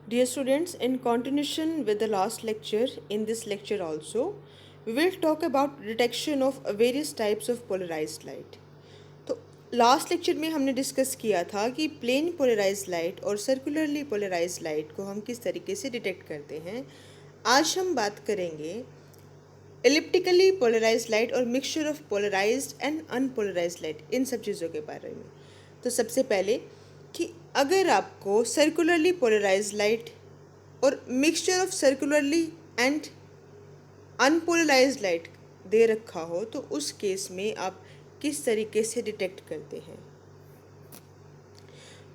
Dear students, in continuation with the last lecture, in this lecture also, we will talk about detection of various types of polarized light. तो last lecture में हमने discuss किया था कि plane polarize light और circularly polarize light को हम किस तरीके से डिटेक्ट करते हैं। आज हम बात करेंगे एलिप्टिकली पोलराइज लाइट और mixture of polarized and unpolarized light, इन सब चीज़ों के बारे में। तो सबसे पहले कि अगर आपको सर्कुलरली पोलराइज लाइट और mixture of circularly and unpolarized light दे रखा हो तो उस केस में आप किस तरीके से डिटेक्ट करते हैं।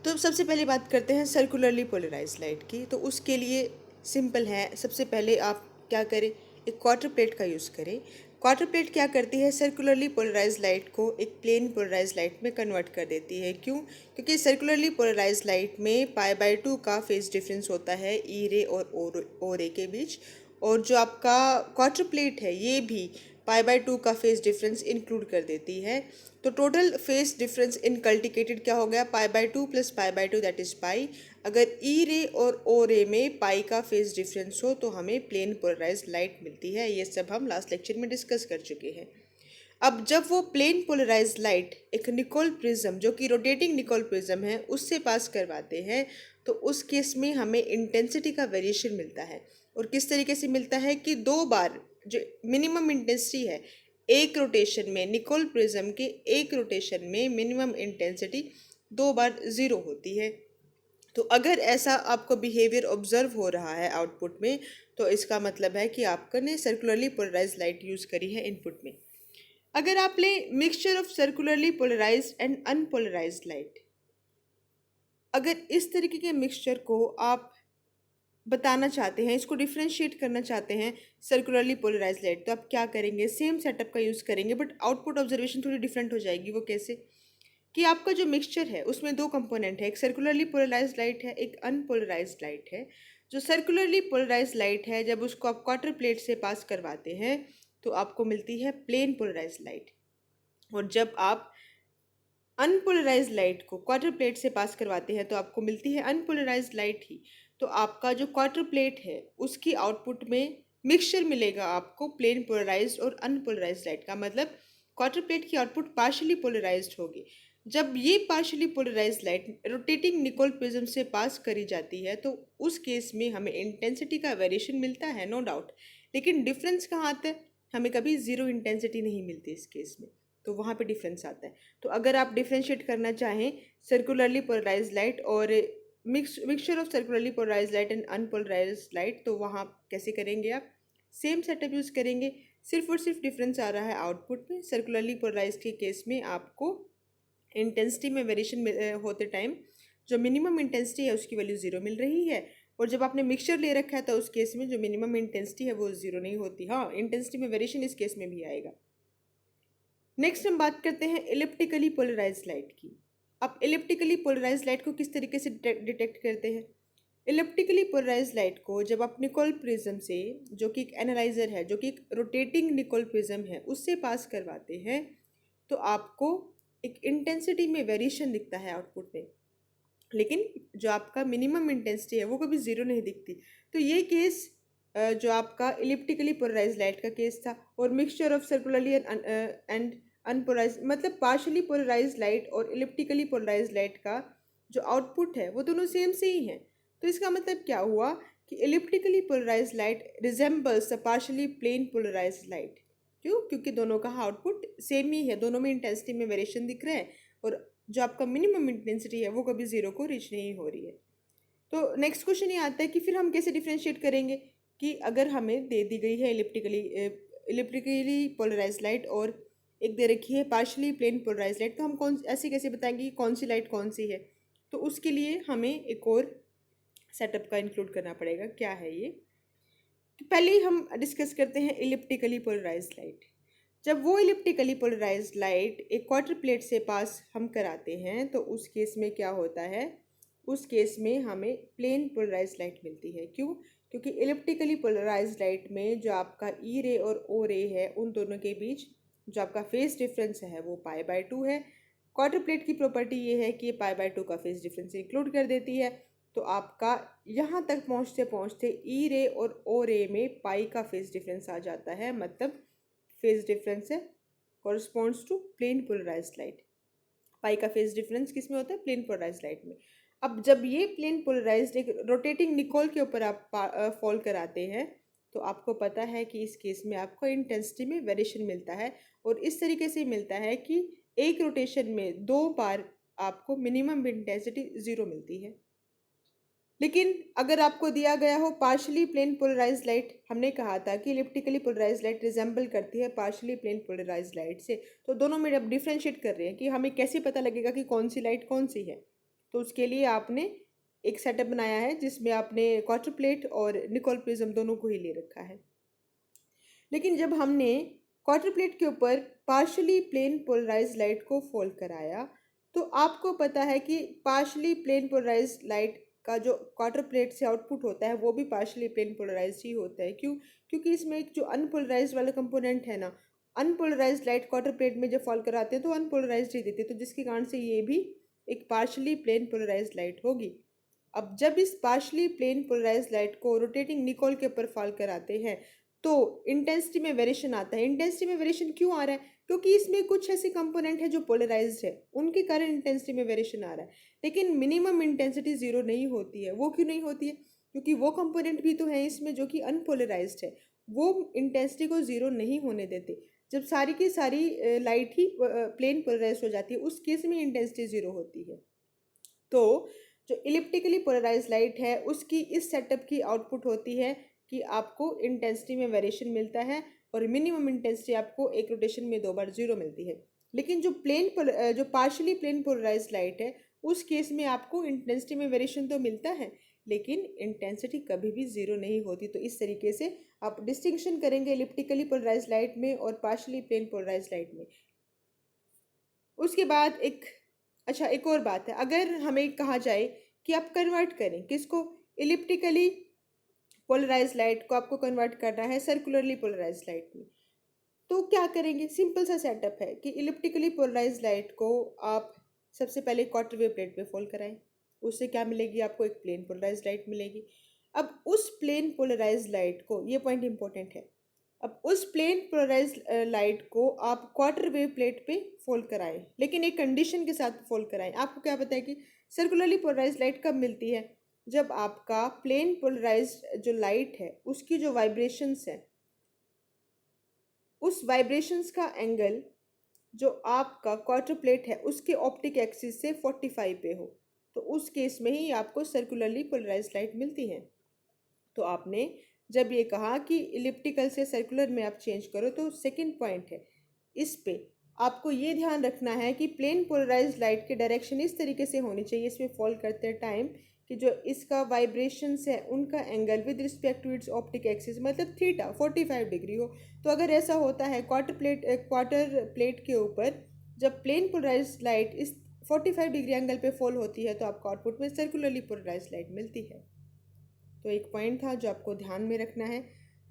तो सबसे पहले बात करते हैं सर्कुलरली पोलराइज लाइट की। तो उसके लिए सिंपल है, सबसे पहले आप क्या करें, एक क्वार्टर प्लेट का यूज़ करें। क्वार्टर प्लेट क्या करती है, सर्कुलरली पोलराइज लाइट को एक प्लेन पोलराइज लाइट में कन्वर्ट कर देती है। क्यों? क्योंकि सर्कुलरली पोलराइज लाइट में पाई/2 का फेज डिफरेंस होता है ई रे और ओ रे के बीच, और जो आपका क्वार्टर प्लेट है ये भी पाई/2 का फेज डिफरेंस इंक्लूड कर देती है। तो टोटल फेज डिफरेंस इनकल्टिकेटेड क्या हो गया, पाई/2 प्लस पाई/2 दैट इज पाई। अगर ई रे और ओ रे में पाई का फेज डिफरेंस हो तो हमें प्लेन पोलराइज लाइट मिलती है। ये सब हम लास्ट लेक्चर में डिस्कस कर चुके हैं। अब जब वो प्लेन पोलराइज लाइट एक निकोल प्रिज्म, जो कि रोटेटिंग निकोल प्रिज्म है, उससे पास करवाते हैं तो उस केस में हमें इंटेंसिटी का वेरिएशन मिलता है। और किस तरीके से मिलता है कि दो बार जो मिनिमम इंटेंसिटी है एक रोटेशन में, निकोल प्रिज्म के एक रोटेशन में मिनिमम इंटेंसिटी दो बार ज़ीरो होती है। तो अगर ऐसा आपको बिहेवियर ऑब्जर्व हो रहा है आउटपुट में, तो इसका मतलब है कि आपने सर्कुलरली पोलराइज लाइट यूज़ करी है इनपुट में। अगर आप ले mixture of circularly polarized and unpolarized light, अगर इस तरीके के मिक्सचर को आप बताना चाहते हैं, इसको डिफ्रेंशिएट करना चाहते हैं सर्कुलरली पोलराइज लाइट, तो आप क्या करेंगे, सेम सेटअप का यूज़ करेंगे बट आउटपुट ऑब्जर्वेशन थोड़ी डिफरेंट हो जाएगी। वो कैसे कि आपका जो मिक्सचर है उसमें दो कंपोनेंट है, एक सर्कुलरली पोलराइज लाइट है, एक अनपोलराइज लाइट है। जो सर्कुलरली पोलराइज लाइट है, जब उसको आप क्वार्टर प्लेट से पास करवाते हैं तो आपको मिलती है प्लेन पोलराइज लाइट। और जब आप अनपोलराइज लाइट को क्वार्टर प्लेट से पास करवाते हैं तो आपको मिलती है अनपोलराइज लाइट ही। तो आपका जो क्वार्टर प्लेट है उसकी आउटपुट में मिक्सचर मिलेगा आपको प्लेन पोलराइज्ड और अनपोलराइज लाइट का। मतलब क्वार्टर प्लेट की आउटपुट पार्शली पोलराइज्ड होगी। जब ये partially polarize light rotating Nicol prism से पास करी जाती है तो उस केस में हमें इंटेंसिटी का वेरिएशन मिलता है, नो डाउट। लेकिन डिफरेंस कहाँ आता है, हमें कभी ज़ीरो इंटेंसिटी नहीं मिलती इस केस में, तो वहाँ पे डिफरेंस आता है। तो अगर आप डिफ्रेंशिएट करना चाहें सर्कुलरली पोलराइज लाइट और mixture of circularly polarize light and unpolarize light, तो वहाँ कैसे करेंगे, आप सेम सेटअप यूज़ करेंगे। सिर्फ और सिर्फ डिफरेंस आ रहा है आउटपुट में। सर्कुलरली पोलराइज के केस में आपको इंटेंसिटी में वेरिएशन होते टाइम जो मिनिमम इंटेंसिटी है उसकी वैल्यू ज़ीरो मिल रही है, और जब आपने मिक्सचर ले रखा है तो उस केस में जो मिनिमम इंटेंसिटी है वो ज़ीरो नहीं होती। हाँ, इंटेंसिटी में वेरिएशन इस केस में भी आएगा। नेक्स्ट हम बात करते हैं इलिप्टिकली पोलराइज लाइट की। अब इलिप्टिकली पोलराइज लाइट को किस तरीके से डिटेक्ट करते हैं। इलिप्टिकली पोलराइज लाइट को जब आप निकोल प्रिज्म से, जो कि एक एनालाइजर है, जो कि एक रोटेटिंग निकोल प्रिज्म है, उससे पास करवाते हैं तो आपको एक इंटेंसिटी में वेरिएशन दिखता है आउटपुट में। लेकिन जो आपका मिनिमम इंटेंसिटी है वो कभी ज़ीरो नहीं दिखती। तो ये केस जो आपका इलिप्टिकली पोलराइज लाइट का केस था। और mixture of circularly and unpolarize, मतलब पार्शली पोलराइज लाइट और इलिप्टिकली पोलराइज लाइट का जो आउटपुट है वो दोनों सेम से ही हैं। तो इसका मतलब क्या हुआ कि elliptically polarize light resembles the partially plane polarize light. क्यों? क्योंकि दोनों का आउटपुट सेम ही है, दोनों में इंटेंसिटी में वेरिएशन दिख रहा है, और जो आपका मिनिमम इंटेंसिटी है वो कभी ज़ीरो को रीच नहीं हो रही है। तो नेक्स्ट क्वेश्चन ये आता है कि फिर हम कैसे डिफ्रेंशिएट करेंगे कि अगर हमें दे दी गई है इलिप्टिकली पोलराइज लाइट और एक दे रखी है पार्शली प्लेन पोलराइज लाइट, तो हम कौन ऐसे कैसे बताएंगे कि कौन सी लाइट कौन सी है। तो उसके लिए हमें एक और सेटअप का इंक्लूड करना पड़ेगा। क्या है ये, तो पहले ही हम डिस्कस करते हैं इलिप्टिकली पोलराइज लाइट। जब वो इलिप्टिकली पोलराइज लाइट एक क्वार्टर प्लेट से पास हम कराते हैं तो उस केस में क्या होता है, उस केस में हमें प्लेन पोलराइज लाइट मिलती है। क्यों? क्योंकि इलिप्टिकली पोलराइज लाइट में जो आपका ई रे और ओ रे है उन दोनों के बीच जो आपका फेज डिफरेंस है वो पाई/2 है। क्वार्टर प्लेट की प्रॉपर्टी ये है कि ये पाई/2 का फेज डिफरेंस इंक्लूड कर देती है। तो आपका यहाँ तक पहुँचते पहुँचते ई रे और ओ रे में पाई का फेज डिफरेंस आ जाता है, मतलब फेज डिफरेंस है corresponds to plane polarized light. Pi का फेज डिफरेंस किस में होता है? प्लेन पोलराइज्ड लाइट में। अब जब ये प्लेन पोलराइज्ड एक रोटेटिंग निकोल के ऊपर आप फॉल कराते हैं तो आपको पता है कि इस केस में आपको इंटेंसिटी में वेरिएशन मिलता है, और इस तरीके से मिलता है कि एक रोटेशन में 2 बार आपको मिनिमम इंटेंसिटी ज़ीरो मिलती है। लेकिन अगर आपको दिया गया हो पार्शली प्लेन पोलराइज्ड लाइट, हमने कहा था कि इलिप्टिकली पोलराइज्ड लाइट रिजेंबल करती है पार्शली प्लेन पोलराइज्ड लाइट से, तो दोनों में अब डिफ्रेंशिएट कर रहे हैं कि हमें कैसे पता लगेगा कि कौन सी लाइट कौन सी है। तो उसके लिए आपने एक सेटअप बनाया है जिसमें आपने क्वार्टर प्लेट और निकोल प्रिज्म दोनों को ही ले रखा है। लेकिन जब हमने क्वार्टर प्लेट के ऊपर पार्शली प्लेन पोलराइज्ड लाइट को फॉल कराया तो आपको पता है कि पार्शली प्लेन पोलराइज्ड लाइट का जो क्वार्टर प्लेट से आउटपुट होता है वो भी पार्शली प्लेन पोलराइज्ड ही होता है। क्यों? क्योंकि इसमें एक जो अनपोलराइज्ड वाला कंपोनेंट है ना, अनपोलराइज्ड लाइट क्वार्टर प्लेट में जब फॉल कराते हैं तो अनपोलराइज्ड ही देते हैं, तो जिसके कारण से ये भी एक पार्शली प्लेन पोलराइज्ड लाइट होगी। अब जब इस पार्शली प्लेन पोलराइज्ड लाइट को रोटेटिंग निकोल के ऊपर फॉल कराते हैं तो इंटेंसिटी में वेरिएशन आता है। इंटेंसिटी में वेरिएशन क्यों आ रहा है? क्योंकि इसमें कुछ ऐसे कंपोनेंट है जो पोलराइज्ड है, उनके कारण इंटेंसिटी में वेरिएशन आ रहा है। लेकिन मिनिमम इंटेंसिटी ज़ीरो नहीं होती है। वो क्यों नहीं होती है? क्योंकि वो कंपोनेंट भी तो है इसमें जो कि अनपोलराइज्ड है, वो इंटेंसिटी को ज़ीरो नहीं होने देते। जब सारी की सारी लाइट ही प्लेन पोलराइज हो जाती है उस केस में इंटेंसिटी ज़ीरो होती है। तो जो इलिप्टिकली पोलराइज्ड लाइट है उसकी इस सेटअप की आउटपुट होती है कि आपको इंटेंसिटी में वेरिएशन मिलता है और मिनिमम इंटेंसिटी आपको एक रोटेशन में 2 बार ज़ीरो मिलती है। लेकिन जो पार्शली प्लेन पोलराइज्ड लाइट है उस केस में आपको इंटेंसिटी में वेरिएशन तो मिलता है लेकिन इंटेंसिटी कभी भी ज़ीरो नहीं होती। तो इस तरीके से आप डिस्टिंक्शन करेंगे इलिप्टिकली पोलराइज्ड लाइट में और पार्शली प्लेन पोलराइज्ड लाइट में। उसके बाद एक और बात है, अगर हमें कहा जाए कि आप कन्वर्ट करें किसको, इलिप्टिकली पोलराइज लाइट को आपको कन्वर्ट करना है सर्कुलरली पोलराइज लाइट में, तो क्या करेंगे? सिंपल सा सेटअप है कि इलिप्टिकली पोलराइज लाइट को आप सबसे पहले क्वार्टर वेव प्लेट पे फॉल कराएं। उससे क्या मिलेगी? आपको एक प्लेन पोलराइज लाइट मिलेगी। अब उस प्लेन पोलराइज लाइट को, ये पॉइंट इंपॉर्टेंट है, अब उस प्लेन पोलराइज लाइट को आप क्वार्टर वेव प्लेट पे फोल्ड कराएं, लेकिन एक कंडीशन के साथ फोल्ड कराएं। आपको क्या पता है कि सर्कुलरली पोलराइज लाइट कब मिलती है? जब आपका प्लेन पोलराइज जो लाइट है उसकी जो वाइब्रेशंस है उस वाइब्रेशंस का एंगल जो आपका क्वार्टर प्लेट है उसके ऑप्टिक एक्सिस से 45 पे हो, तो उस केस में ही आपको सर्कुलरली पोलराइज लाइट मिलती है। तो आपने जब ये कहा कि इलिप्टिकल से सर्कुलर में आप चेंज करो, तो सेकंड पॉइंट है इस पे आपको ये ध्यान रखना है कि प्लेन पोलराइज्ड लाइट की डायरेक्शन इस तरीके से होनी चाहिए इसमें फॉल करते टाइम कि जो इसका वाइब्रेशंस है उनका angle with respect to its optic axis मतलब थीटा 45 डिग्री हो। तो अगर ऐसा होता है क्वार्टर प्लेट के ऊपर जब प्लेन पोलराइज्ड लाइट इस 45 डिग्री एंगल पे फॉल होती है तो आपको आउटपुट में सर्कुलरली पोलराइज्ड लाइट मिलती है। तो एक पॉइंट था जो आपको ध्यान में रखना है।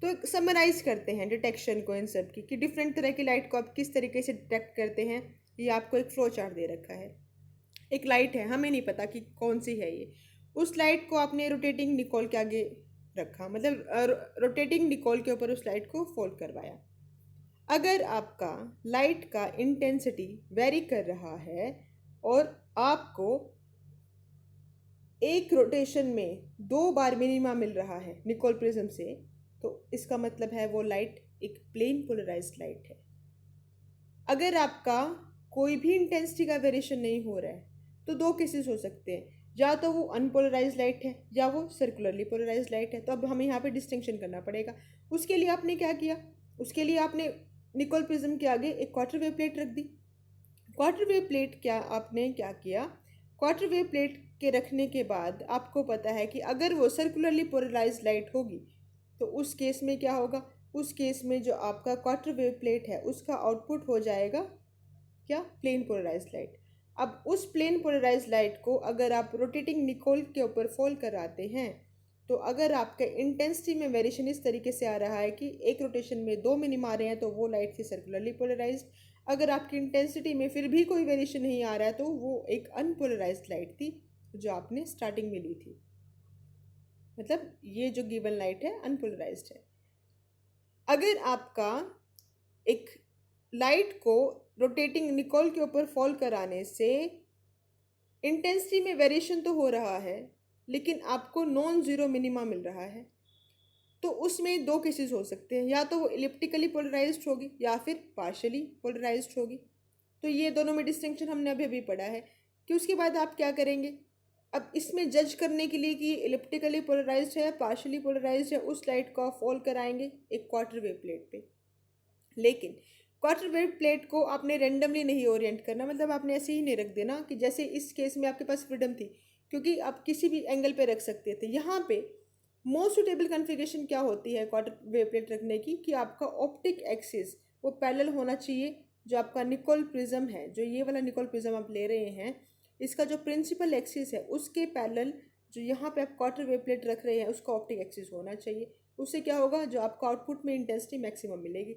तो एक समराइज करते हैं डिटेक्शन को इन सब की कि डिफरेंट तरह की लाइट को आप किस तरीके से डिटेक्ट करते हैं। ये आपको एक फ्लो चार्ट दे रखा है। एक लाइट है, हमें नहीं पता कि कौन सी है ये, उस लाइट को आपने रोटेटिंग निकोल के आगे रखा, मतलब रोटेटिंग निकोल के ऊपर उस लाइट को फोल्ड करवाया। अगर आपका लाइट का इंटेंसिटी वेरी कर रहा है और आपको एक रोटेशन में 2 बार मिनिमा मिल रहा है निकोल प्रिज्म से, तो इसका मतलब है वो लाइट एक प्लेन पोलराइज्ड लाइट है। अगर आपका कोई भी इंटेंसिटी का वेरिएशन नहीं हो रहा है तो 2 केसेस हो सकते हैं, या तो वो अनपोलराइज लाइट है या वो सर्कुलरली पोलराइज लाइट है। तो अब हमें यहाँ पे डिस्टिंक्शन करना पड़ेगा। उसके लिए आपने क्या किया? उसके लिए आपने निकोल प्रिज्म के आगे एक क्वार्टर वेव प्लेट रख दी। क्वार्टर वेव प्लेट आपने क्या किया? क्वार्टर वेव प्लेट के रखने के बाद आपको पता है कि अगर वो सर्कुलरली पोलराइज लाइट होगी तो उस केस में क्या होगा? उस केस में जो आपका क्वार्टर वेव प्लेट है उसका आउटपुट हो जाएगा क्या? Plane polarize light. अब उस प्लेन पोलराइज लाइट को अगर आप रोटेटिंग निकोल के ऊपर फॉल कराते हैं तो अगर आपके इंटेंसिटी में वेरिएशन इस तरीके से आ रहा है कि एक रोटेशन में 2 मिनिमा आ रहे हैं तो वो लाइट थी सर्कुलरली पोलराइज्ड। अगर आपकी इंटेंसिटी में फिर भी कोई वेरिएशन नहीं आ रहा है तो वो एक अनपोलराइज्ड लाइट थी जो आपने स्टार्टिंग में ली थी। मतलब ये जो गिवन लाइट है अनपोलराइज्ड है। अगर आपका एक लाइट को रोटेटिंग निकोल के ऊपर फॉल कराने से इंटेंसिटी में वेरिएशन तो हो रहा है, लेकिन आपको नॉन ज़ीरो मिनिमा मिल रहा है, तो उसमें दो केसेस हो सकते हैं, या तो वो इलिप्टिकली पोलराइज्ड होगी या फिर पार्शियली पोलराइज्ड होगी। तो ये दोनों में डिस्टिंक्शन हमने अभी अभी पढ़ा है कि उसके बाद आप क्या करेंगे। अब इसमें जज करने के लिए कि इलिप्टिकली पोलराइज्ड है या पार्शियली पोलराइज्ड है, उस लाइट को आप फॉल कराएंगे एक क्वार्टर वेव प्लेट पे। लेकिन क्वार्टर वेव प्लेट को आपने रेंडमली नहीं ओरिएंट करना, मतलब आपने ऐसे ही नहीं रख देना कि जैसे इस केस में आपके पास फ्रीडम थी, क्योंकि आप किसी भी एंगल पे रख सकते थे। यहाँ पे मोस्ट सुटेबल कॉन्फ़िगरेशन क्या होती है क्वार्टर वेव प्लेट रखने की, कि आपका ऑप्टिक एक्सिस वो पैरेलल होना चाहिए। जो आपका निकोल प्रिज्म है, जो ये वाला निकोल प्रिज्म आप ले रहे हैं, इसका जो प्रिंसिपल एक्सिस है उसके पैरेलल जो यहाँ पे आप क्वार्टर वेव प्लेट रख रहे हैं उसका ऑप्टिक एक्सिस होना चाहिए। उससे क्या होगा, जो आपको आउटपुट में इंटेंसिटी मैक्सिमम मिलेगी।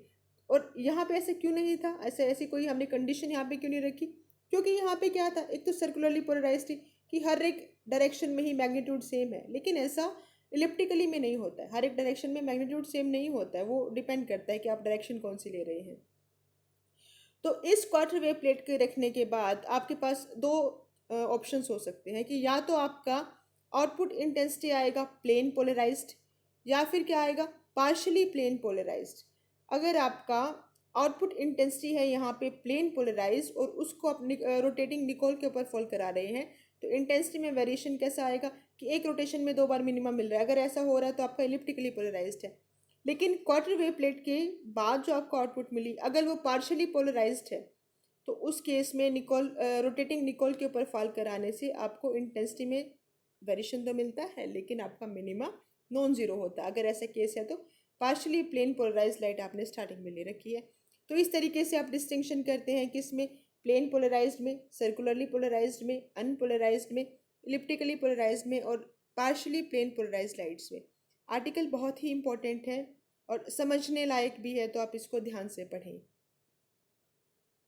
और यहाँ पे ऐसे क्यों नहीं था, ऐसी कोई हमने कंडीशन यहाँ पे क्यों नहीं रखी, क्योंकि यहाँ पे क्या था, एक तो सर्कुलरली पोलराइज्ड थी कि हर एक डायरेक्शन में ही मैग्नीट्यूड सेम है, लेकिन ऐसा इलिप्टिकली में नहीं होता है। हर एक डायरेक्शन में मैग्नीट्यूड सेम नहीं होता है, वो डिपेंड करता है कि आप डायरेक्शन कौन सी ले रहे हैं। तो इस क्वार्टर वेव प्लेट के रखने के बाद आपके पास दो ऑप्शंस हो सकते हैं, कि या तो आपका आउटपुट इंटेंसिटी आएगा प्लेन पोलराइज्ड, या फिर क्या आएगा, पार्शली प्लेन पोलराइज्ड। अगर आपका आउटपुट इंटेंसिटी है यहाँ पे प्लेन पोलराइज्ड और उसको आप रोटेटिंग निकोल के ऊपर फॉल करा रहे हैं, तो इंटेंसिटी में वेरिएशन कैसा आएगा कि एक रोटेशन में दो बार मिनिमम मिल रहा है। अगर ऐसा हो रहा है तो आपका इलिप्टिकली पोलराइज्ड है। लेकिन क्वार्टर वेव प्लेट के बाद जो आपको आउटपुट मिली, अगर वो पार्शियली पोलराइज्ड है, तो उस केस में निकोल रोटेटिंग निकोल के ऊपर फॉल कराने से आपको इंटेंसिटी में वेरिएशन तो मिलता है, लेकिन आपका मिनिमा नॉन ज़ीरो होता है। अगर ऐसा केस है तो पार्शियली प्लेन पोलराइज लाइट आपने स्टार्टिंग में ले रखी है। तो इस तरीके से आप डिस्टिंक्शन करते हैं, किस में, प्लेन पोलराइज्ड में, सर्कुलरली पोलराइज्ड में, अनपोलराइज्ड में, इलिप्टिकली पोलराइज्ड में और पार्शियली प्लेन पोलराइज्ड लाइट्स में। आर्टिकल बहुत ही इंपॉर्टेंट है और समझने लायक भी है, तो आप इसको ध्यान से पढ़ें।